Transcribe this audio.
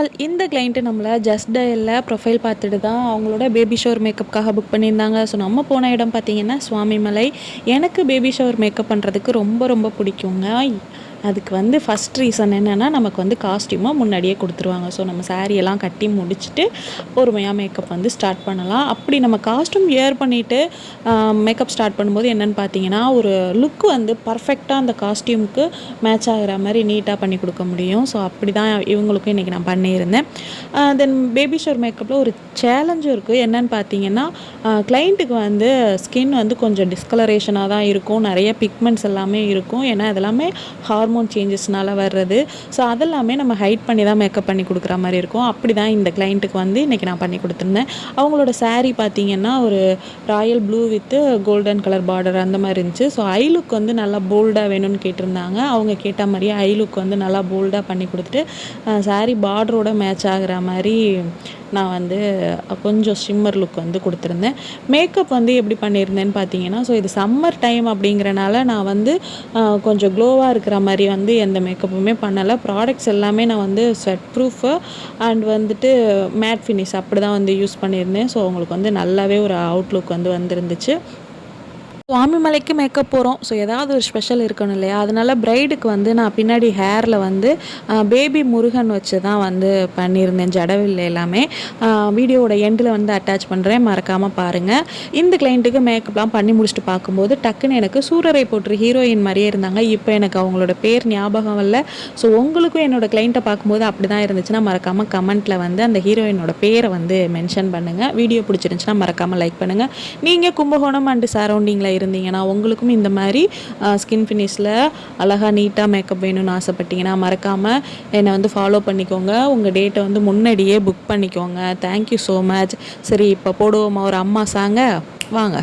நாள் இந்த கிளைண்ட்டு நம்மள ஜஸ்ட் டயல்ல ப்ரொஃபைல் பார்த்துட்டு தான் அவங்களோட பேபி ஷவர் மேக்கப்புக்காக புக் பண்ணியிருந்தாங்க. ஸோ நம்ம போன இடம் பார்த்தீங்கன்னா சுவாமிமலை. எனக்கு பேபி ஷவர் மேக்கப் பண்ணுறதுக்கு ரொம்ப ரொம்ப பிடிக்குங்க. அதுக்கு வந்து ஃபஸ்ட் ரீசன் என்னென்னா, நமக்கு வந்து காஸ்ட்யூமாக முன்னாடியே கொடுத்துருவாங்க. ஸோ நம்ம சாரியெல்லாம் கட்டி முடிச்சுட்டு பொறுமையாக மேக்கப் வந்து ஸ்டார்ட் பண்ணலாம். அப்படி நம்ம காஸ்ட்யூம் வியர் பண்ணிவிட்டு மேக்கப் ஸ்டார்ட் பண்ணும்போது என்னென்னு பார்த்தீங்கன்னா, ஒரு லுக் வந்து பர்ஃபெக்டாக அந்த காஸ்ட்யூமுக்கு மேட்ச் ஆகிற மாதிரி நீட்டாக பண்ணி கொடுக்க முடியும். ஸோ அப்படி தான் இவங்களுக்கும் இன்றைக்கி நான் பண்ணியிருந்தேன். தென் பேபி ஷவர் மேக்கப்பில் ஒரு சேலஞ்சும் இருக்குது. என்னென்னு பார்த்தீங்கன்னா, கிளைண்ட்டுக்கு வந்து ஸ்கின் வந்து கொஞ்சம் டிஸ்கலரேஷனாக தான் இருக்கும். நிறைய பிக்மெண்ட்ஸ் எல்லாமே இருக்கும். ஏன்னா அதெல்லாமே ஹார்மோன் சேஞ்சஸ்னால வர்றது. ஸோ அதெல்லாமே நம்ம ஹைட் பண்ணி தான் மேக்கப் பண்ணி கொடுக்குற மாதிரி இருக்கும். அப்படி தான் இந்த கிளைண்ட்டுக்கு வந்து இன்றைக்கி நான் பண்ணி கொடுத்துருந்தேன். அவங்களோட சாரீ பார்த்திங்கன்னா ஒரு Royal blue with golden colour border அந்த மாதிரி இருந்துச்சு. ஸோ ஐ லுக் வந்து நல்லா போல்டாக வேணும்னு கேட்டிருந்தாங்க. அவங்க கேட்ட மாதிரியே ஐ லுக் வந்து நல்லா போல்டாக பண்ணி கொடுத்துட்டு சாரீ பார்டரோட மேட்ச் ஆகிற மாதிரி நான் வந்து கொஞ்சம் ஷிம்மர் லுக் வந்து கொடுத்துருந்தேன். மேக்கப் வந்து எப்படி பண்ணியிருந்தேன்னு பார்த்தீங்கன்னா, ஸோ இது சம்மர் டைம் அப்படிங்கிறனால நான் வந்து கொஞ்சம் க்ளோவாக இருக்கிற மாதிரி வந்து எந்த மேக்கப்புமே பண்ணலை. ப்ராடக்ட்ஸ் எல்லாமே நான் வந்து ஸ்வெட் ப்ரூஃபு அண்ட் வந்துட்டு மேட் ஃபினிஷ் அப்படி தான் வந்து யூஸ் பண்ணியிருந்தேன். ஸோ உங்களுக்கு வந்து நல்லாவே ஒரு அவுட்லுக் வந்து வந்துருந்துச்சு. சுவாமிமலைக்கு மேக்கப் போகிறோம். ஸோ ஏதாவது ஒரு ஸ்பெஷல் இருக்கணும் இல்லையா? அதனால பிரைடுக்கு வந்து நான் பின்னாடி ஹேரில் வந்து பேபி முருகன் வச்சு தான் வந்து பண்ணியிருந்தேன். ஜடவில்லை எல்லாமே. வீடியோவோட எண்டில் வந்து அட்டாச் பண்ணுறேன், மறக்காமல் பாருங்கள். இந்த கிளைண்ட்டுக்கு மேக்கப்லாம் பண்ணி முடிச்சுட்டு பார்க்கும்போது டக்குன்னு எனக்கு சூரரை போட்டு ஹீரோயின் மாதிரியே இருந்தாங்க. இப்போ எனக்கு அவங்களோட பேர் ஞாபகம் இல்லை. ஸோ உங்களுக்கும் என்னோடய கிளைண்ட்டை பார்க்கும்போது அப்படி தான் இருந்துச்சுன்னா மறக்காமல் கமெண்ட்டில் வந்து அந்த ஹீரோயினோட பேரை வந்து மென்ஷன் பண்ணுங்கள். வீடியோ பிடிச்சிருந்துச்சுன்னா மறக்காமல் லைக் பண்ணுங்கள். நீங்கள் கும்பகோணம் அண்டு சரௌண்டிங்கில் இருந்தீங்கன்னா உங்களுக்கும் இந்த மாதிரி ஸ்கின் ஃபினிஷில் அழகாக நீட்டாக மேக்கப் வேணும்னு ஆசைப்பட்டீங்கன்னா மறக்காமல் என்னை வந்து ஃபாலோ பண்ணிக்கோங்க. உங்கள் டேட்டை வந்து முன்னாடியே புக் பண்ணிக்கோங்க. Thank you so much. சரி, இப்போ போடுவோமா ஒரு அம்மா சாங்க? வாங்க.